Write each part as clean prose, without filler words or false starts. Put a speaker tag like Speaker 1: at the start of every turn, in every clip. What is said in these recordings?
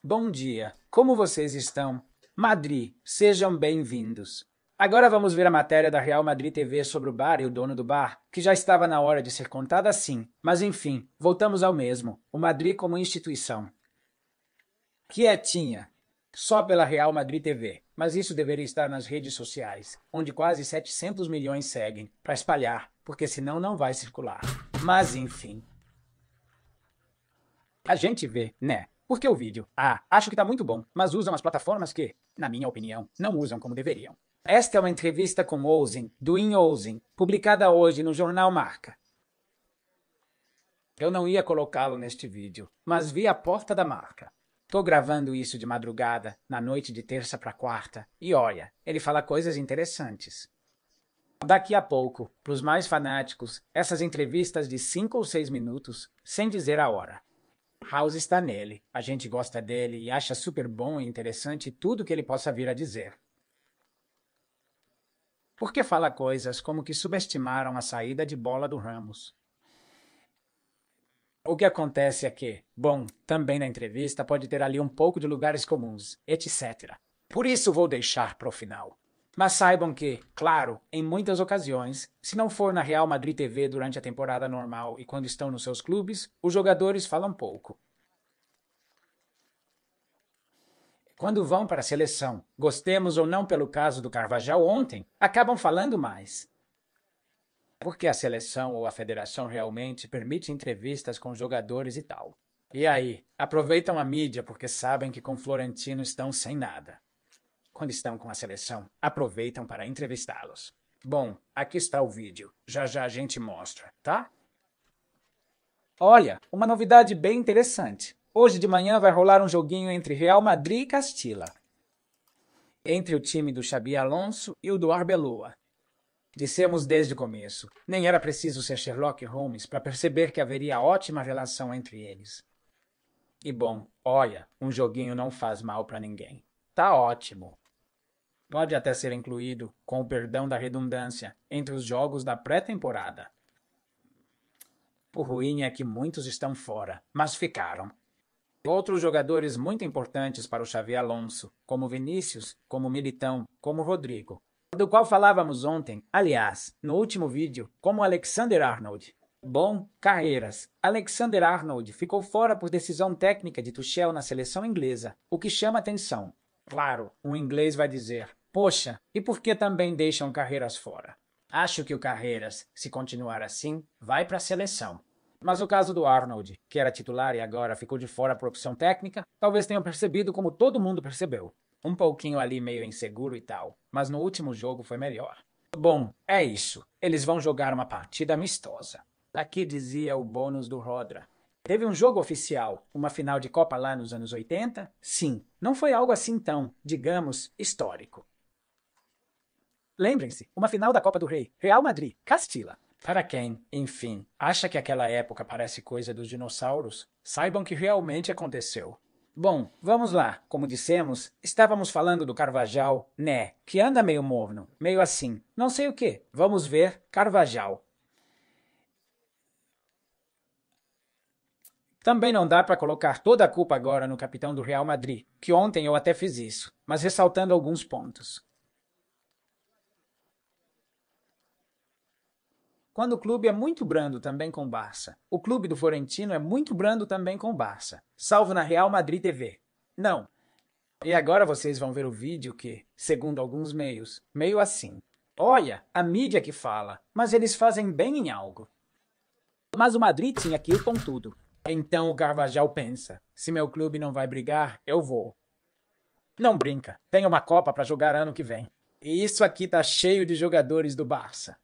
Speaker 1: Bom dia. Como vocês estão? Madrid, sejam bem-vindos. Agora vamos ver a matéria da Real Madrid TV sobre o bar e o dono do bar, que já estava na hora de ser contada sim. Mas enfim, voltamos ao mesmo. O Madrid como instituição. Quietinha. Só pela Real Madrid TV. Mas isso deveria estar nas redes sociais, onde quase 700 milhões seguem, para espalhar, porque senão não vai circular. Mas enfim. A gente vê, né? Porque o vídeo, acho que tá muito bom, mas usam as plataformas que, na minha opinião, não usam como deveriam. Esta é uma entrevista com Ozin, do In Ozin, publicada hoje no jornal Marca. Eu não ia colocá-lo neste vídeo, mas vi a porta da marca. Tô gravando isso de madrugada, na noite de terça para quarta, e olha, ele fala coisas interessantes. Daqui a pouco, pros mais fanáticos, essas entrevistas de 5 ou 6 minutos, sem dizer a hora. House está nele, a gente gosta dele e acha super bom e interessante tudo que ele possa vir a dizer. Porque fala coisas como que subestimaram a saída de bola do Ramos. O que acontece é que, bom, também na entrevista pode ter ali um pouco de lugares comuns, etc. Por isso vou deixar para o final. Mas saibam que, claro, em muitas ocasiões, se não for na Real Madrid TV durante a temporada normal e quando estão nos seus clubes, os jogadores falam pouco. Quando vão para a seleção, gostemos ou não pelo caso do Carvajal ontem, acabam falando mais. Porque a seleção ou a federação realmente permite entrevistas com jogadores e tal. E aí, aproveitam a mídia porque sabem que com Florentino estão sem nada. Quando estão com a seleção, aproveitam para entrevistá-los. Bom, aqui está o vídeo. Já já a gente mostra, tá? Olha, uma novidade bem interessante. Hoje de manhã vai rolar um joguinho entre Real Madrid e Castilla. Entre o time do Xabi Alonso e o do Arbeloa. Dissemos desde o começo, nem era preciso ser Sherlock Holmes para perceber que haveria ótima relação entre eles. E bom, olha, um joguinho não faz mal para ninguém. Tá ótimo. Pode até ser incluído, com o perdão da redundância, entre os jogos da pré-temporada. O ruim é que muitos estão fora, mas ficaram. Outros jogadores muito importantes para o Xabi Alonso, como Vinícius, como Militão, como Rodrigo, do qual falávamos ontem, aliás, no último vídeo, como Alexander-Arnold. Bom, carreiras. Alexander-Arnold ficou fora por decisão técnica de Tuchel na seleção inglesa, o que chama atenção. Claro, o inglês vai dizer, poxa, e por que também deixam Carreiras fora? Acho que o Carreiras, se continuar assim, vai para a seleção. Mas o caso do Arnold, que era titular e agora ficou de fora por opção técnica, talvez tenham percebido como todo mundo percebeu. Um pouquinho ali meio inseguro e tal, mas no último jogo foi melhor. Bom, é isso. Eles vão jogar uma partida amistosa. Aqui dizia o bônus do Rodra. Teve um jogo oficial, uma final de Copa lá nos anos 80? Sim, não foi algo assim tão, digamos, histórico. Lembrem-se, uma final da Copa do Rei, Real Madrid, Castilla. Para quem, enfim, acha que aquela época parece coisa dos dinossauros, saibam que realmente aconteceu. Bom, vamos lá. Como dissemos, estávamos falando do Carvajal, né, que anda meio morno, meio assim, não sei o que. Vamos ver Carvajal. Também não dá para colocar toda a culpa agora no capitão do Real Madrid, que ontem eu até fiz isso, mas ressaltando alguns pontos. Quando o clube é muito brando também com o Barça. O clube do Florentino é muito brando também com o Barça, salvo na Real Madrid TV. Não. E agora vocês vão ver o vídeo que, segundo alguns meios, meio assim. Olha, a mídia que fala, mas eles fazem bem em algo. Mas o Madrid tinha que ir com tudo. Então o Carvajal pensa, se meu clube não vai brigar, eu vou. Não brinca, tem uma Copa para jogar ano que vem. E isso aqui tá cheio de jogadores do Barça.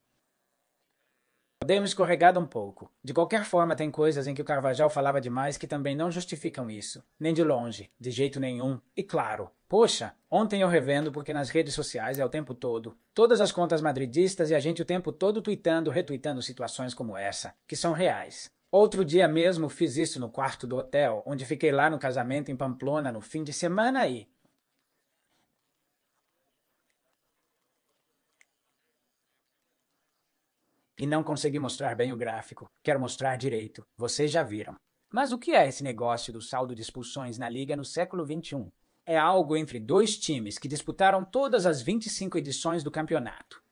Speaker 1: Dei uma escorregada um pouco. De qualquer forma, tem coisas em que o Carvajal falava demais que também não justificam isso. Nem de longe, de jeito nenhum. E claro, poxa, ontem eu revendo porque nas redes sociais é o tempo todo. Todas as contas madridistas e a gente o tempo todo tweetando, retuitando situações como essa, que são reais. Outro dia mesmo fiz isso no quarto do hotel, onde fiquei lá no casamento em Pamplona no fim de semana e não consegui mostrar bem o gráfico. Quero mostrar direito. Vocês já viram. Mas o que é esse negócio do saldo de expulsões na Liga no século XXI? É algo entre dois times que disputaram todas as 25 edições do campeonato.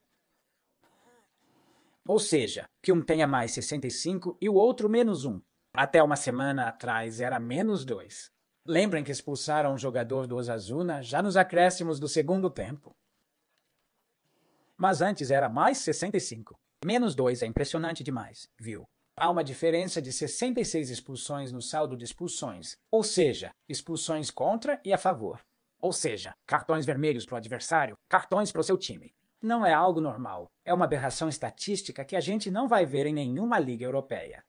Speaker 1: Ou seja, que um tenha mais 65 e o outro menos 1. Até uma semana atrás era menos 2. Lembrem que expulsaram um jogador do Osasuna já nos acréscimos do segundo tempo. Mas antes era mais 65. Menos 2 é impressionante demais, viu? Há uma diferença de 66 expulsões no saldo de expulsões, ou seja, expulsões contra e a favor. Ou seja, cartões vermelhos para o adversário, cartões para o seu time. Não é algo normal, é uma aberração estatística que a gente não vai ver em nenhuma liga europeia.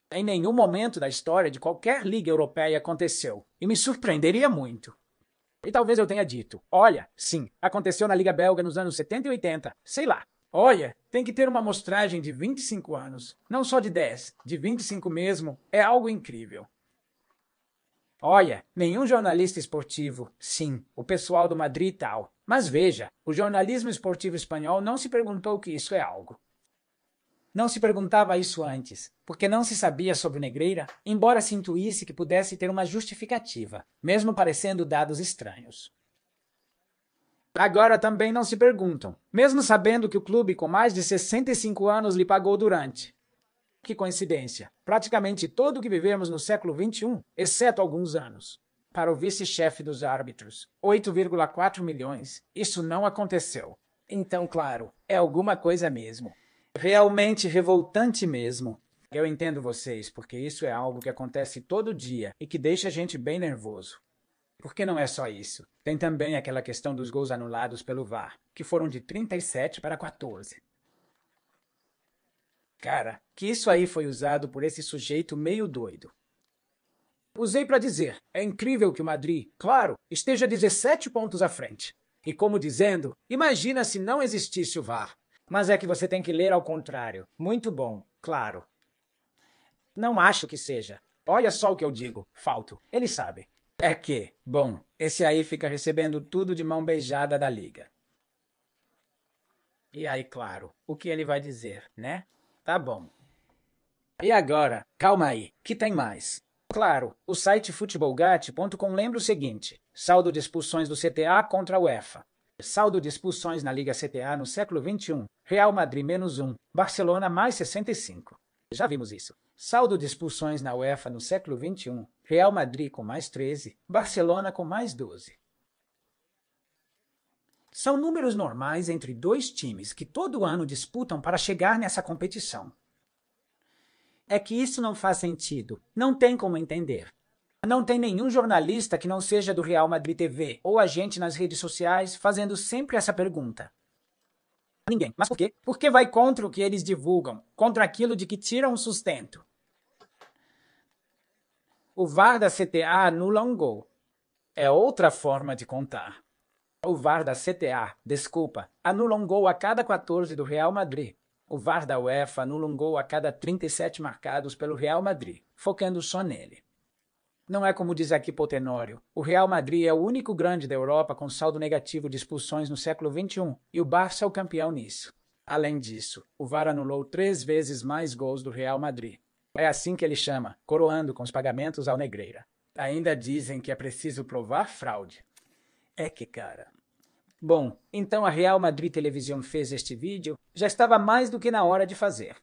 Speaker 1: Em nenhum momento da história de qualquer liga europeia aconteceu, e me surpreenderia muito. E talvez eu tenha dito, olha, sim, aconteceu na Liga Belga nos anos 70 e 80, sei lá. Olha, tem que ter uma amostragem de 25 anos, não só de 10, de 25 mesmo, é algo incrível. Olha, nenhum jornalista esportivo, sim, o pessoal do Madrid e tal. Mas veja, o jornalismo esportivo espanhol não se perguntou que isso é algo. Não se perguntava isso antes, porque não se sabia sobre o Negreira, embora se intuísse que pudesse ter uma justificativa, mesmo parecendo dados estranhos. Agora também não se perguntam, mesmo sabendo que o clube com mais de 65 anos lhe pagou durante. Que coincidência, praticamente todo o que vivemos no século XXI, exceto alguns anos. Para o vice-chefe dos árbitros, 8,4 milhões, isso não aconteceu. Então, claro, é alguma coisa mesmo. Realmente revoltante mesmo. Eu entendo vocês, porque isso é algo que acontece todo dia e que deixa a gente bem nervoso. Porque não é só isso. Tem também aquela questão dos gols anulados pelo VAR, que foram de 37 para 14. Cara, que isso aí foi usado por esse sujeito meio doido. Usei para dizer, é incrível que o Madrid, claro, esteja 17 pontos à frente. E como dizendo, imagina se não existisse o VAR. Mas é que você tem que ler ao contrário. Muito bom, claro. Não acho que seja. Olha só o que eu digo, Falto. Ele sabe. É que, bom, esse aí fica recebendo tudo de mão beijada da liga. E aí, claro, o que ele vai dizer, né? Tá bom. E agora, calma aí, que tem mais? Claro, o site futebolgat.com lembra o seguinte: saldo de expulsões do CTA contra a UEFA. Saldo de expulsões na Liga CTA no século XXI. Real Madrid menos 1, Barcelona mais 65. Já vimos isso. Saldo de expulsões na UEFA no século XXI. Real Madrid com mais 13, Barcelona com mais 12. São números normais entre dois times que todo ano disputam para chegar nessa competição. É que isso não faz sentido. Não tem como entender. Não tem nenhum jornalista que não seja do Real Madrid TV ou agente nas redes sociais fazendo sempre essa pergunta. Ninguém. Mas por quê? Porque vai contra o que eles divulgam, contra aquilo de que tiram o sustento. O VAR da CTA anula um gol. É outra forma de contar. O VAR da CTA, desculpa, anula um gol a cada 14 do Real Madrid. O VAR da UEFA anula um gol a cada 37 marcados pelo Real Madrid, focando só nele. Não é como diz aqui Potenório. O Real Madrid é o único grande da Europa com saldo negativo de expulsões no século XXI, e o Barça é o campeão nisso. Além disso, o VAR anulou 3 vezes mais gols do Real Madrid. É assim que ele chama, coroando com os pagamentos ao Negreira. Ainda dizem que é preciso provar fraude. É que, cara... Bom, então a Real Madrid Televisão fez este vídeo, já estava mais do que na hora de fazer.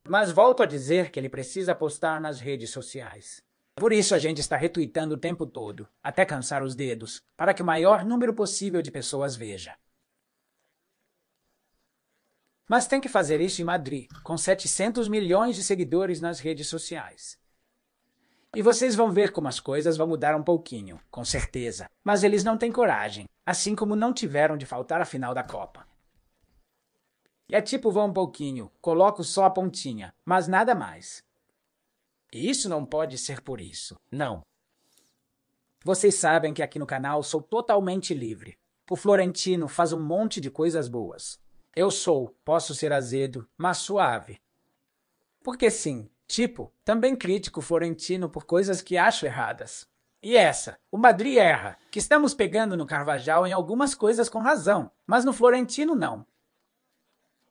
Speaker 1: Mas volto a dizer que ele precisa postar nas redes sociais. Por isso a gente está retweetando o tempo todo, até cansar os dedos, para que o maior número possível de pessoas veja. Mas tem que fazer isso em Madrid, com 700 milhões de seguidores nas redes sociais. E vocês vão ver como as coisas vão mudar um pouquinho, com certeza. Mas eles não têm coragem, assim como não tiveram de faltar a final da Copa. É tipo, vou um pouquinho, coloco só a pontinha, mas nada mais. E isso não pode ser por isso, não. Vocês sabem que aqui no canal sou totalmente livre. O Florentino faz um monte de coisas boas. Eu posso ser azedo, mas suave. Porque sim, tipo, também critico o Florentino por coisas que acho erradas. E essa, o Madrid erra, que estamos pegando no Carvajal em algumas coisas com razão, mas no Florentino não.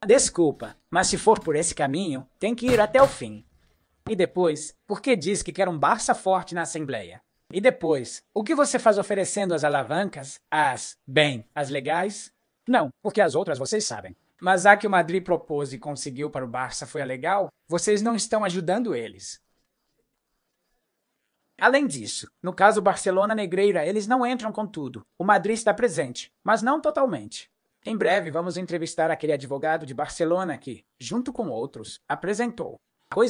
Speaker 1: Desculpa, mas se for por esse caminho, tem que ir até o fim. E depois, por que diz que quer um Barça forte na Assembleia? E depois, o que você faz oferecendo as alavancas, as legais? Não, porque as outras vocês sabem. Mas a que o Madrid propôs e conseguiu para o Barça foi a legal, vocês não estão ajudando eles. Além disso, no caso Barcelona Negreira, eles não entram com tudo. O Madrid está presente, mas não totalmente. Em breve vamos entrevistar aquele advogado de Barcelona que, junto com outros, apresentou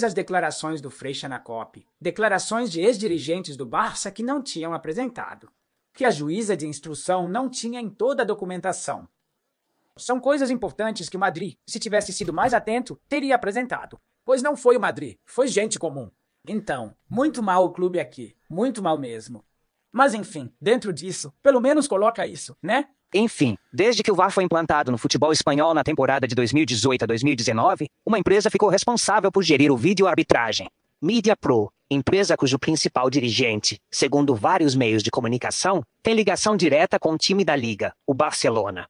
Speaker 1: as declarações do Frei Xanacop, declarações de ex-dirigentes do Barça que não tinham apresentado, que a juíza de instrução não tinha em toda a documentação. São coisas importantes que o Madrid, se tivesse sido mais atento, teria apresentado, pois não foi o Madrid, foi gente comum. Então, muito mal o clube aqui, muito mal mesmo. Mas enfim, dentro disso, pelo menos coloca isso, né?
Speaker 2: Enfim, desde que o VAR foi implantado no futebol espanhol na temporada de 2018 a 2019, uma empresa ficou responsável por gerir o vídeo-arbitragem. MediaPro, empresa cujo principal dirigente, segundo vários meios de comunicação, tem ligação direta com o time da liga, o Barcelona.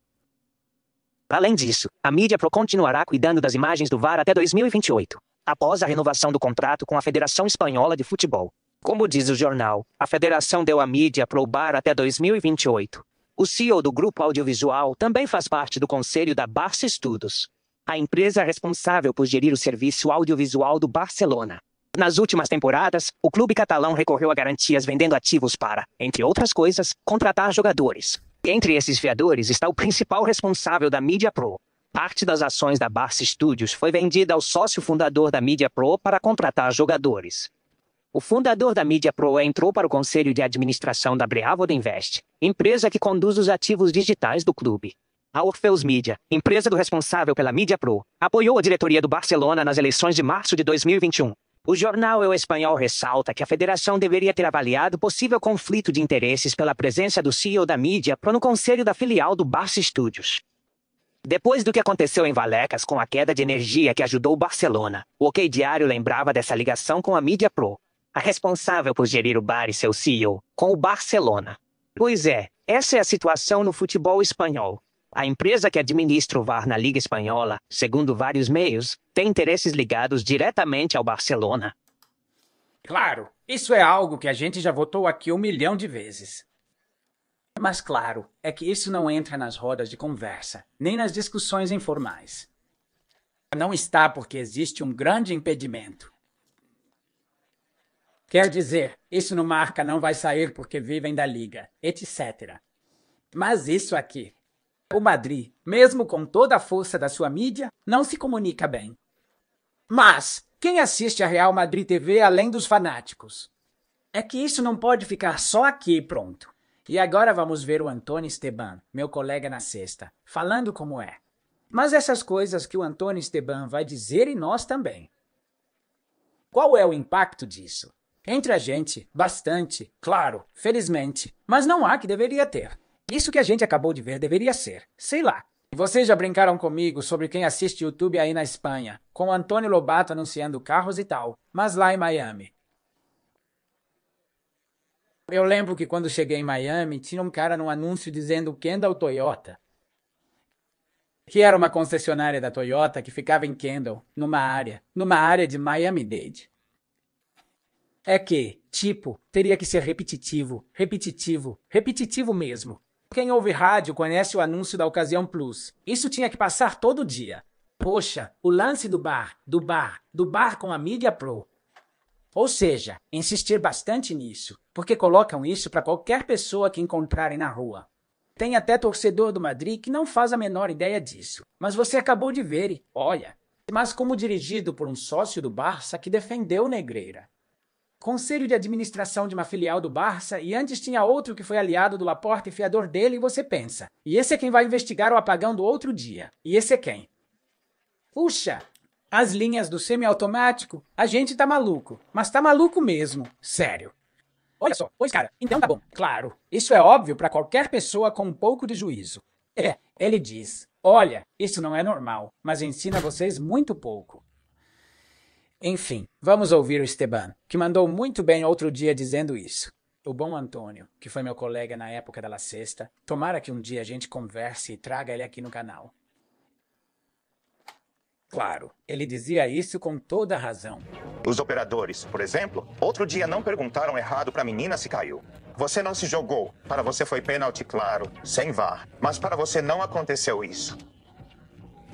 Speaker 2: Além disso, a MediaPro continuará cuidando das imagens do VAR até 2028, após a renovação do contrato com a Federação Espanhola de Futebol. Como diz o jornal, a federação deu a MediaPro o VAR até 2028. O CEO do grupo audiovisual também faz parte do conselho da Barça Studios, a empresa responsável por gerir o serviço audiovisual do Barcelona. Nas últimas temporadas, o clube catalão recorreu a garantias vendendo ativos para, entre outras coisas, contratar jogadores. Entre esses fiadores está o principal responsável da MediaPro. Parte das ações da Barça Studios foi vendida ao sócio fundador da MediaPro para contratar jogadores. O fundador da MediaPro entrou para o conselho de administração da Breavoord Invest, empresa que conduz os ativos digitais do clube. A Orpheus Media, empresa do responsável pela MediaPro, apoiou a diretoria do Barcelona nas eleições de março de 2021. O jornal El Espanhol ressalta que a federação deveria ter avaliado possível conflito de interesses pela presença do CEO da MediaPro no conselho da filial do Barça Studios. Depois do que aconteceu em Vallecas com a queda de energia que ajudou o Barcelona, o OK Diário lembrava dessa ligação com a MediaPro, a responsável por gerir o bar e seu CEO, com o Barcelona. Pois é, essa é a situação no futebol espanhol. A empresa que administra o VAR na Liga Espanhola, segundo vários meios, tem interesses ligados diretamente ao Barcelona.
Speaker 1: Claro, isso é algo que a gente já votou aqui 1 milhão de vezes. Mas claro, é que isso não entra nas rodas de conversa, nem nas discussões informais. Não está porque existe um grande impedimento. Quer dizer, isso no marca não vai sair porque vivem da liga, etc. Mas isso aqui, o Madrid, mesmo com toda a força da sua mídia, não se comunica bem. Mas quem assiste a Real Madrid TV além dos fanáticos? É que isso não pode ficar só aqui e pronto. E agora vamos ver o Antônio Esteban, meu colega na sexta, falando como é. Mas essas coisas que o Antônio Esteban vai dizer e nós também. Qual é o impacto disso? Entre a gente, bastante, claro, felizmente. Mas não há que deveria ter. Isso que a gente acabou de ver deveria ser, sei lá. Vocês já brincaram comigo sobre quem assiste YouTube aí na Espanha, com o Antônio Lobato anunciando carros e tal, mas lá em Miami. Eu lembro que quando cheguei em Miami, tinha um cara num anúncio dizendo Kendall Toyota, que era uma concessionária da Toyota que ficava em Kendall, numa área de Miami-Dade. É que, tipo, teria que ser repetitivo mesmo. Quem ouve rádio conhece o anúncio da Ocasião Plus. Isso tinha que passar todo dia. Poxa, o lance do bar com a MediaPro. Ou seja, insistir bastante nisso, porque colocam isso para qualquer pessoa que encontrarem na rua. Tem até torcedor do Madrid que não faz a menor ideia disso. Mas você acabou de ver e, olha, mas como dirigido por um sócio do Barça que defendeu Negreira. Conselho de administração de uma filial do Barça e antes tinha outro que foi aliado do Laporta e fiador dele e você pensa. E esse é quem vai investigar o apagão do outro dia. E esse é quem? Puxa, as linhas do semiautomático, a gente tá maluco. Mas tá maluco mesmo, sério. Olha só, pois cara, então tá bom. Claro, isso é óbvio para qualquer pessoa com um pouco de juízo. Ele diz, olha, isso não é normal, mas ensina vocês muito pouco. Enfim, vamos ouvir o Esteban, que mandou muito bem outro dia dizendo isso. O bom Antônio, que foi meu colega na época da La Sexta, tomara que um dia a gente converse e traga ele aqui no canal. Claro, ele dizia isso com toda a razão.
Speaker 3: Os operadores, por exemplo, outro dia não perguntaram errado para a menina se caiu. Você não se jogou. Para você foi pênalti, claro, sem VAR. Mas para você não aconteceu isso.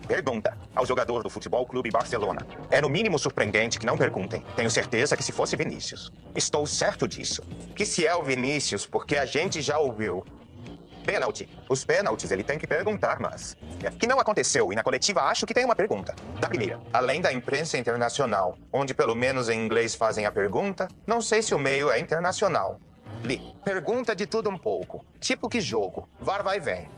Speaker 3: Pergunta ao jogador do Futebol Clube Barcelona. É no mínimo surpreendente que não perguntem. Tenho certeza que se fosse Vinícius. Estou certo disso. Que se é o Vinícius, porque a gente já ouviu. Pênalti. Os pênaltis ele tem que perguntar, mas... Que não aconteceu, e na coletiva acho que tem uma pergunta. Da primeira, além da imprensa internacional, onde pelo menos em inglês fazem a pergunta, não sei se o meio é internacional. Li. Pergunta de tudo um pouco. Tipo que jogo. VAR vai e vem.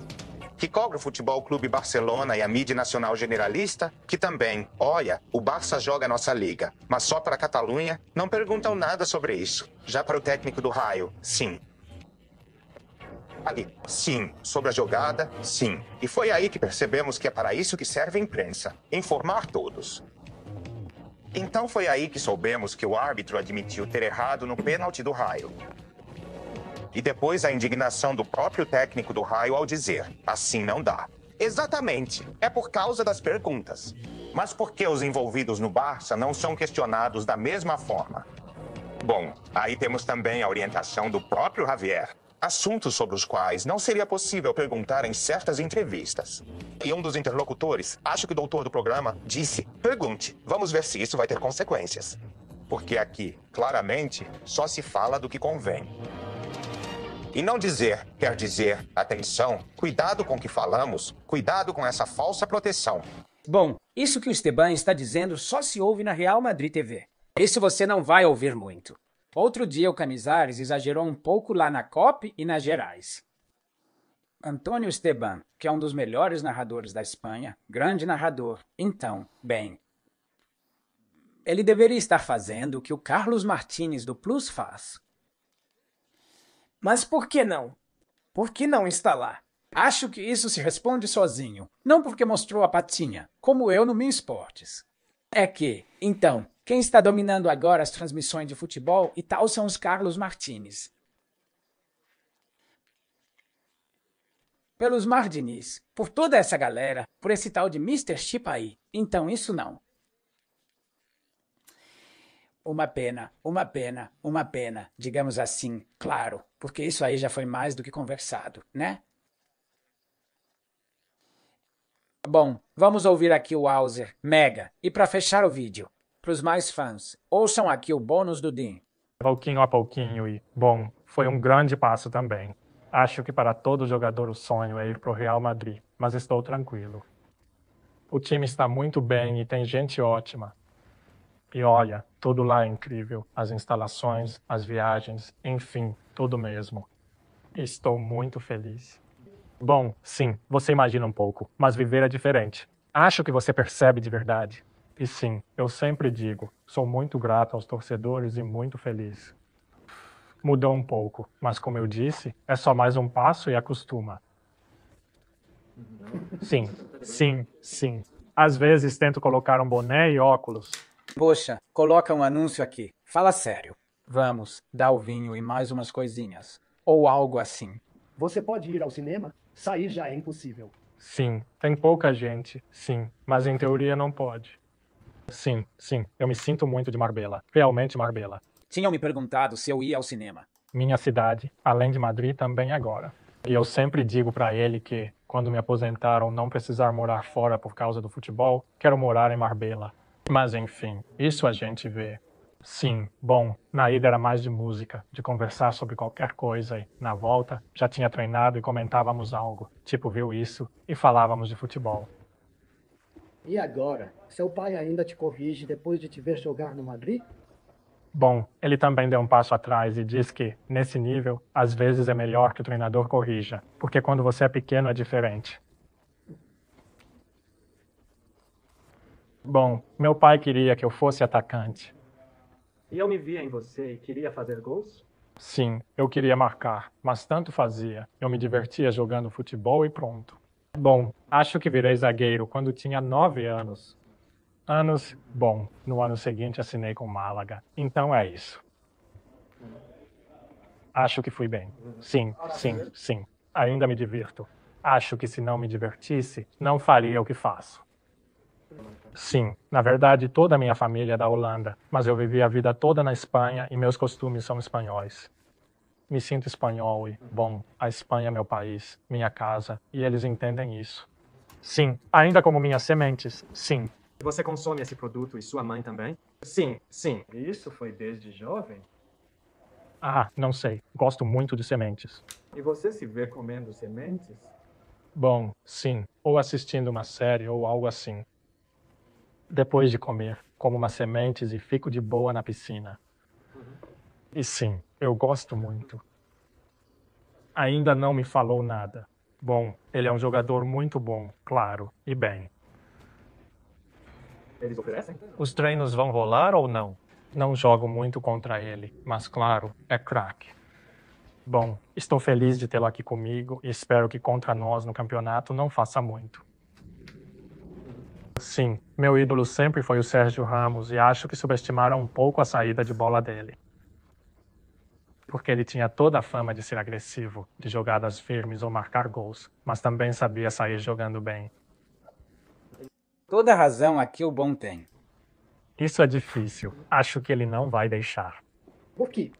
Speaker 3: Que cobra o Futebol Clube Barcelona e a mídia nacional generalista, que também, olha, o Barça joga a nossa liga, mas só para a Catalunha, não perguntam nada sobre isso. Já para o técnico do Raio, sim. Ali, sim. Sobre a jogada, sim. E foi aí que percebemos que é para isso que serve a imprensa. Informar todos. Então foi aí que soubemos que o árbitro admitiu ter errado no pênalti do Raio. E depois a indignação do próprio técnico do Raio ao dizer, assim não dá. Exatamente. É por causa das perguntas. Mas por que os envolvidos no Barça não são questionados da mesma forma? Bom, aí temos também a orientação do próprio Javier. Assuntos sobre os quais não seria possível perguntar em certas entrevistas. E um dos interlocutores, acho que o doutor do programa, disse, pergunte, vamos ver se isso vai ter consequências. Porque aqui, claramente, só se fala do que convém. E não dizer quer dizer, atenção, cuidado com o que falamos, cuidado com essa falsa proteção.
Speaker 1: Bom, isso que o Esteban está dizendo só se ouve na Real Madrid TV. Isso você não vai ouvir muito. Outro dia o Canizares exagerou um pouco lá na COP e nas Gerais. Antônio Esteban, que é um dos melhores narradores da Espanha, grande narrador, então, bem, ele deveria estar fazendo o que o Carlos Martínez do Plus faz. Mas por que não? Por que não está lá? Acho que isso se responde sozinho, não porque mostrou a patinha, como eu no Min Esportes. É que, então, quem está dominando agora as transmissões de futebol e tal são os Carlos Martínez. Pelos Martínez, por toda essa galera, por esse tal de Mr. Chip aí. Então isso não. Uma pena, digamos assim, claro, porque isso aí já foi mais do que conversado, né? Bom, vamos ouvir aqui o Hauser, Mega, e para fechar o vídeo, para os mais fãs, ouçam aqui o bônus do Dean.
Speaker 4: Pouquinho a pouquinho e, bom, foi um grande passo também. Acho que para todo jogador o sonho é ir para o Real Madrid, mas estou tranquilo. O time está muito bem e tem gente ótima. E olha, tudo lá é incrível, as instalações, as viagens, enfim, tudo mesmo. Estou muito feliz. Bom, sim, você imagina um pouco, mas viver é diferente. Acho que você percebe de verdade. E sim, eu sempre digo, sou muito grato aos torcedores e muito feliz. Mudou um pouco, mas como eu disse, é só mais um passo e acostuma. Sim. Às vezes tento colocar um boné e óculos.
Speaker 1: Poxa, coloca um anúncio aqui. Fala sério. Vamos, dá o vinho e mais umas coisinhas. Ou algo assim.
Speaker 5: Você pode ir ao cinema? Sair já é impossível.
Speaker 4: Sim, tem pouca gente, sim, mas em teoria não pode. Sim, eu me sinto muito de Marbella, realmente Marbella.
Speaker 1: Tinham me perguntado se eu ia ao cinema.
Speaker 4: Minha cidade, além de Madrid, também agora. E eu sempre digo pra ele que, quando me aposentar ou não precisar morar fora por causa do futebol, quero morar em Marbella. Mas enfim, isso a gente vê. Sim, bom, na ida era mais de música, de conversar sobre qualquer coisa e, na volta, já tinha treinado e comentávamos algo, tipo viu isso, e falávamos de futebol.
Speaker 5: E agora? Seu pai ainda te corrige depois de te ver jogar no Madrid?
Speaker 4: Bom, ele também deu um passo atrás e diz que, nesse nível, às vezes é melhor que o treinador corrija, porque quando você é pequeno é diferente. Bom, meu pai queria que eu fosse atacante.
Speaker 6: E eu me via em você e queria fazer gols?
Speaker 4: Sim, eu queria marcar, mas tanto fazia. Eu me divertia jogando futebol e pronto. Bom, acho que virei zagueiro quando tinha 9 anos. Bom, no ano seguinte assinei com Málaga. Então é isso. Acho que fui bem. Sim. Ainda me divirto. Acho que se não me divertisse, não faria o que faço. Sim, na verdade toda a minha família é da Holanda, mas eu vivi a vida toda na Espanha e meus costumes são espanhóis. Me sinto espanhol e, bom, a Espanha é meu país, minha casa, e eles entendem isso. Sim, ainda como minhas sementes, sim.
Speaker 6: Você consome esse produto e sua mãe também?
Speaker 4: Sim, sim.
Speaker 6: E isso foi desde jovem?
Speaker 4: Ah, não sei, gosto muito de sementes.
Speaker 6: E você se vê comendo sementes?
Speaker 4: Bom, sim, ou assistindo uma série ou algo assim. Depois de comer, como umas sementes e fico de boa na piscina. E sim, eu gosto muito. Ainda não me falou nada. Bom, ele é um jogador muito bom, claro, e bem.
Speaker 6: Eles oferecem?
Speaker 4: Os treinos vão rolar ou não? Não jogo muito contra ele, mas claro, é craque. Bom, estou feliz de tê-lo aqui comigo e espero que contra nós no campeonato não faça muito. Sim, meu ídolo sempre foi o Sérgio Ramos e acho que subestimaram um pouco a saída de bola dele. Porque ele tinha toda a fama de ser agressivo, de jogadas firmes ou marcar gols, mas também sabia sair jogando bem.
Speaker 1: Toda razão aqui o bom tem.
Speaker 4: Isso é difícil. Acho que ele não vai deixar.
Speaker 5: Por quê?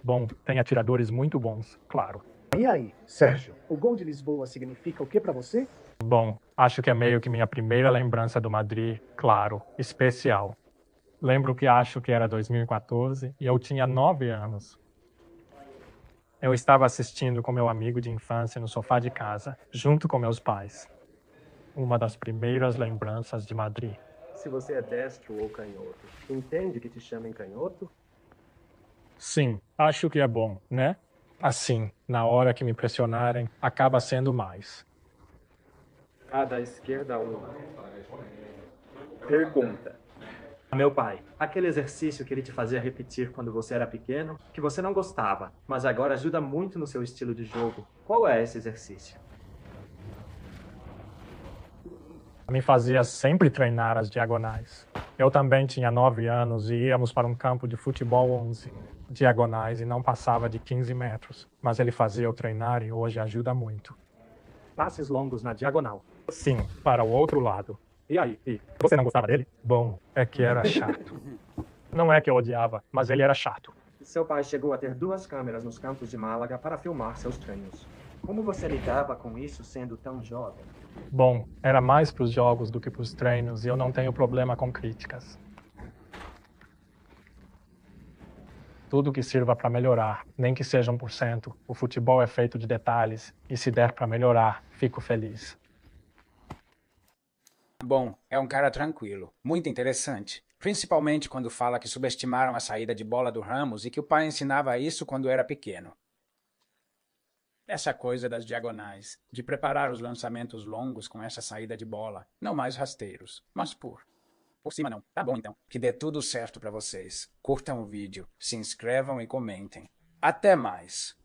Speaker 4: Bom, tem atiradores muito bons, claro.
Speaker 5: E aí, Sérgio? O gol de Lisboa significa o que pra você?
Speaker 4: Bom, acho que é meio que minha primeira lembrança do Madrid, claro, especial. Lembro que acho que era 2014 e eu tinha 9 anos. Eu estava assistindo com meu amigo de infância no sofá de casa, junto com meus pais. Uma das primeiras lembranças de Madrid.
Speaker 6: Se você é destro ou canhoto, entende que te chamem canhoto?
Speaker 4: Sim, acho que é bom, né? Assim, na hora que me pressionarem, acaba sendo mais.
Speaker 6: A da esquerda, Pergunta. Meu pai, aquele exercício que ele te fazia repetir quando você era pequeno, que você não gostava, mas agora ajuda muito no seu estilo de jogo. Qual é esse exercício?
Speaker 4: Me fazia sempre treinar as diagonais. Eu também tinha 9 anos e íamos para um campo de futebol 11 diagonais e não passava de 15 metros. Mas ele fazia eu treinar e hoje ajuda muito.
Speaker 6: Passes longos na diagonal.
Speaker 4: Sim, para o outro lado.
Speaker 6: E aí?
Speaker 4: Você não gostava dele? Bom, é que era chato. Não é que eu odiava, mas ele era chato.
Speaker 6: Seu pai chegou a ter 2 câmeras nos campos de Málaga para filmar seus treinos. Como você lidava com isso sendo tão jovem?
Speaker 4: Bom, era mais para os jogos do que para os treinos e eu não tenho problema com críticas. Tudo que sirva para melhorar, nem que seja 1%. O futebol é feito de detalhes e se der para melhorar, fico feliz.
Speaker 1: Bom, é um cara tranquilo, muito interessante. Principalmente quando fala que subestimaram a saída de bola do Ramos e que o pai ensinava isso quando era pequeno. Essa coisa das diagonais, de preparar os lançamentos longos com essa saída de bola, não mais rasteiros, mas por cima não. Tá bom então, que dê tudo certo pra vocês. Curtam o vídeo, se inscrevam e comentem. Até mais!